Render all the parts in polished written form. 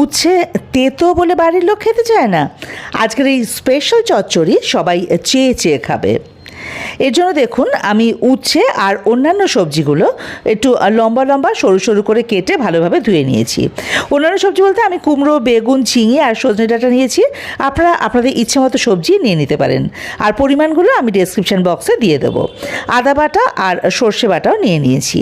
উচ্ছে তেতো বলে বাড়ির লোক খেতে চায় না। আজকের এই স্পেশাল চচ্চড়ি সবাই চেয়ে চেয়ে খাবে। এর জন্য দেখুন আমি উচ্ছে আর অন্যান্য সবজিগুলো একটু লম্বা লম্বা সরু সরু করে কেটে ভালোভাবে ধুয়ে নিয়েছি। অন্যান্য সবজি বলতে আমি কুমড়ো, বেগুন, ঝিঙে আর সজনে ডাঁটা নিয়েছি। আপনারা আপনাদের ইচ্ছে মতো সবজি নিয়ে নিতে পারেন। আর পরিমাণগুলো আমি ডেসক্রিপশন বক্সে দিয়ে দেবো। আদা বাটা আর সর্ষে বাটাও নিয়ে নিয়েছি।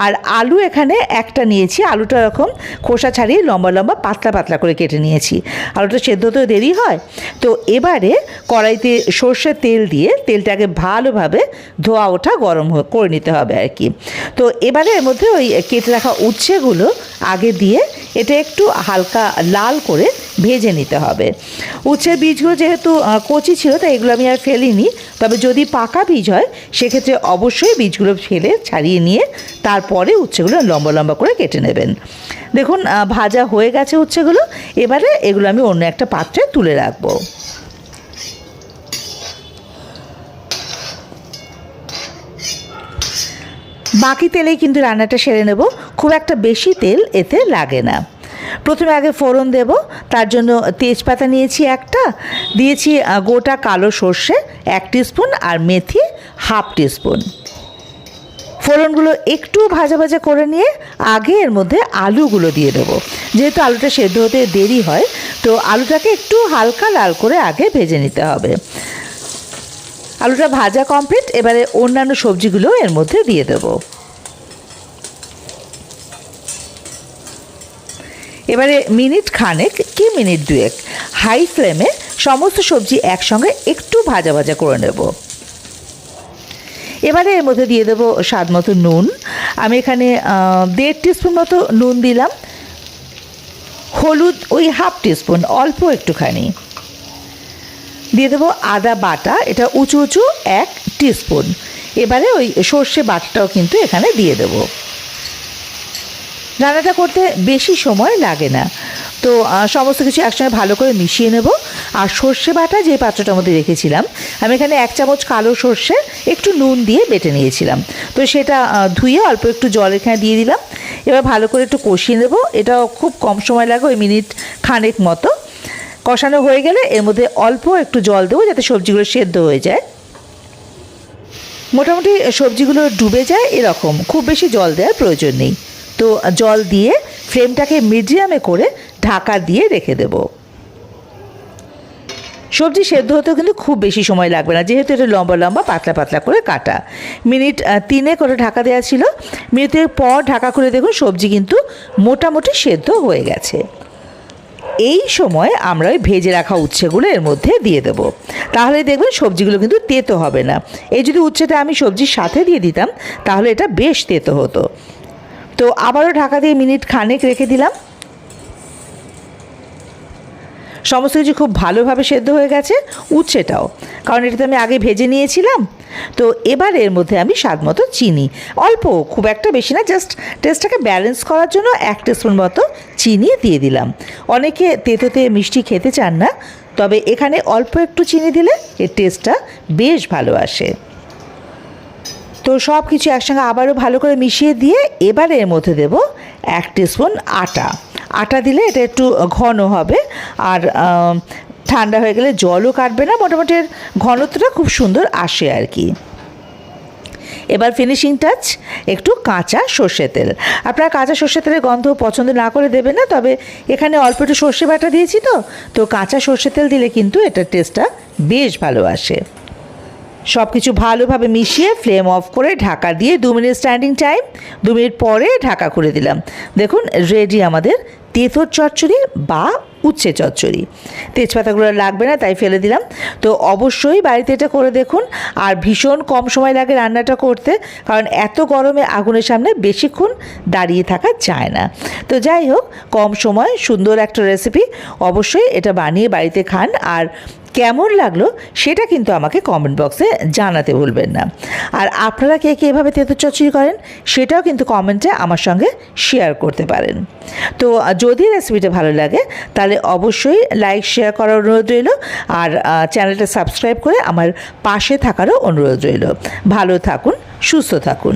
আর আলু এখানে একটা নিয়েছি। আলুটা এরকম খোসা ছাড়িয়ে লম্বা লম্বা পাতলা পাতলা করে কেটে নিয়েছি। আলুটা সেদ্ধ হতেও দেরি হয়। তো এবারে কড়াইতে সর্ষের তেল দিয়ে তেলটাকে ভালোভাবে ধোয়া ওঠা গরম করে নিতে হবে আর কি। তো এবারে এর মধ্যে ওই কেটে রাখা উচ্ছেগুলো আগে দিয়ে এটা একটু হালকা লাল করে ভেজে নিতে হবে। উচ্ছের বীজগুলো যেহেতু কচি ছিল তাই এগুলো আমি আর ফেলিনি। তবে যদি পাকা বীজ হয় সেক্ষেত্রে অবশ্যই বীজগুলো ফেলে ছাড়িয়ে নিয়ে তারপরে উচ্ছেগুলো লম্বা লম্বা করে কেটে নেবেন। দেখুন ভাজা হয়ে গেছে উচ্ছেগুলো। এবারে এগুলো আমি অন্য একটা পাত্রে তুলে রাখবো। বাকি তেলেই কিন্তু রান্নাটা সেরে নেব। খুব একটা বেশি তেল এতে লাগে না। প্রথমে আগে ফোড়ন দেব। তার জন্য তেজপাতা নিয়েছি একটা, দিয়েছি গোটা কালো সর্ষে 1 টিস্পুন আর মেথি 1/2 টিস্পুন। ফোড়নগুলো একটু ভাজা ভাজা করে নিয়ে আগে এর মধ্যে আলুগুলো দিয়ে দেবো। যেহেতু আলুটা সেদ্ধ হতে দেরি হয় তো আলুটাকে একটু হালকা লাল করে আগে ভেজে নিতে হবে। আলুটা ভাজা কমপ্লিট। এবারে অন্যান্য সবজিগুলো এর মধ্যে দিয়ে দেব। এবারে মিনিট খানেক কি মিনিট 2 হাই ফ্লেমে সমস্ত সবজি একসঙ্গে একটু ভাজা ভাজা করে নেব। এবারে এর মধ্যে দিয়ে দেবো স্বাদ মতো নুন। আমি এখানে 1.5 টিস্পুন মতো নুন দিলাম। হলুদ ওই 1/2 টিস্পুন, অল্প একটুখানি দিয়ে দেবো। আদা বাটা এটা উঁচু উঁচু 1 টিস্পুন। এবারে ওই সর্ষে বাটাটাও কিন্তু এখানে দিয়ে দেবো। রান্নাটা করতে বেশি সময় লাগে না। তো সমস্ত কিছু একসঙ্গে ভালো করে মিশিয়ে নেব। আর সর্ষে বাটা যে পাত্রটার মধ্যে রেখেছিলাম আমি এখানে 1 চামচ কালো সর্ষে একটু নুন দিয়ে বেটে নিয়েছিলাম। তো সেটা ধুয়ে অল্প একটু জল এখানে দিয়ে দিলাম। এবার ভালো করে একটু কষিয়ে নেব। এটাও খুব কম সময় লাগে, ওই মিনিট খানেক মতো। কষানো হয়ে গেলে এর মধ্যে অল্প একটু জল দেবো যাতে সবজিগুলো সেদ্ধ হয়ে যায়। মোটামুটি সবজিগুলো ডুবে যায় এরকম, খুব বেশি জল দেওয়ার প্রয়োজন নেই। তো জল দিয়ে ফ্লেমটাকে মিডিয়ামে করে ঢাকা দিয়ে রেখে দেব। সবজি সেদ্ধ হতেও কিন্তু খুব বেশি সময় লাগবে না, যেহেতু এটা লম্বা লম্বা পাতলা পাতলা করে কাটা। মিনিট 3 করে ঢাকা দেওয়া ছিল। মিনিটের পর ঢাকা খুলে দেখুন সবজি কিন্তু মোটামুটি সেদ্ধ হয়ে গেছে। এই সময় আমরা ওই ভেজে রাখা উচ্ছেগুলো এর মধ্যে দিয়ে দেব। তাহলে দেখবেন সবজিগুলো কিন্তু তেতো হবে না। এই যদি উচ্ছেটা আমি সবজির সাথে দিয়ে দিতাম তাহলে এটা বেশ তেতো হতো। তো আবারও ঢাকা দিয়ে মিনিট খানেক রেখে দিলাম। সমস্ত কিছু খুব ভালোভাবে সেদ্ধ হয়ে গেছে, উচ্ছেটাও, কারণ এটা তো আমি আগে ভেজে নিয়েছিলাম। তো এবার এর মধ্যে আমি স্বাদ মতো চিনি, অল্প, খুব একটা বেশি না, জাস্ট টেস্টটাকে ব্যালেন্স করার জন্য 1 টিস্পুন মতো চিনি দিয়ে দিলাম। অনেকে তেতোতে মিষ্টি খেতে চান না, তবে এখানে অল্প একটু চিনি দিলে এর টেস্টটা বেশ ভালো আসে। তো সব কিছু একসঙ্গে আবারও ভালো করে মিশিয়ে দিয়ে এবারে এর মধ্যে দেব 1 টিস্পুন আটা। আটা দিলে এটা একটু ঘন হবে আর ঠান্ডা হয়ে গেলে জলও কাটবে না, মোটামুটি এর ঘনত্বটা খুব সুন্দর আসে আর কি। এবার ফিনিশিং টাচ একটু কাঁচা সর্ষে তেল। আপনারা কাঁচা সর্ষে তেলের গন্ধ পছন্দ না করে দেবেন না, তবে এখানে অল্প একটু সর্ষে বাটা দিয়েছি তো কাঁচা সর্ষে তেল দিলে কিন্তু এটার টেস্টটা বেশ ভালো আসে। সব কিছু ভালোভাবে মিশিয়ে ফ্লেম অফ করে ঢাকা দিয়ে 2 মিনিট স্ট্যান্ডিং টাইম। 2 মিনিট পরে ঢাকা খুলে দিলাম। দেখুন রেডি আমাদের তেঁতুর চচ্চড়ি বা উচ্ছে চচ্চড়ি। তেজপাতাগুলো লাগবে না তাই ফেলে দিলাম। তো অবশ্যই বাড়িতে এটা করে দেখুন। আর ভীষণ কম সময় লাগে রান্নাটা করতে, কারণ এত গরমে আগুনের সামনে বেশিক্ষণ দাঁড়িয়ে থাকা যায় না। তো যাই হোক, কম সময় সুন্দর একটা রেসিপি। অবশ্যই এটা বানিয়ে বাড়িতে খান। আর কেমন লাগলো সেটা কিন্তু আমাকে কমেন্ট বক্সে জানাতে ভুলবেন না। আর আপনারা কে কে এভাবে তেঁতুর চচ্চড়ি করেন সেটাও কিন্তু কমেন্টে আমার সঙ্গে শেয়ার করতে পারেন। তো যদি রেসিপিটা ভালো লাগে তাহলে অবশ্যই লাইক শেয়ার করার অনুরোধ রইল। আর চ্যানেলটা সাবস্ক্রাইব করে আমার পাশে থাকারও অনুরোধ রইল। ভালো থাকুন, সুস্থ থাকুন।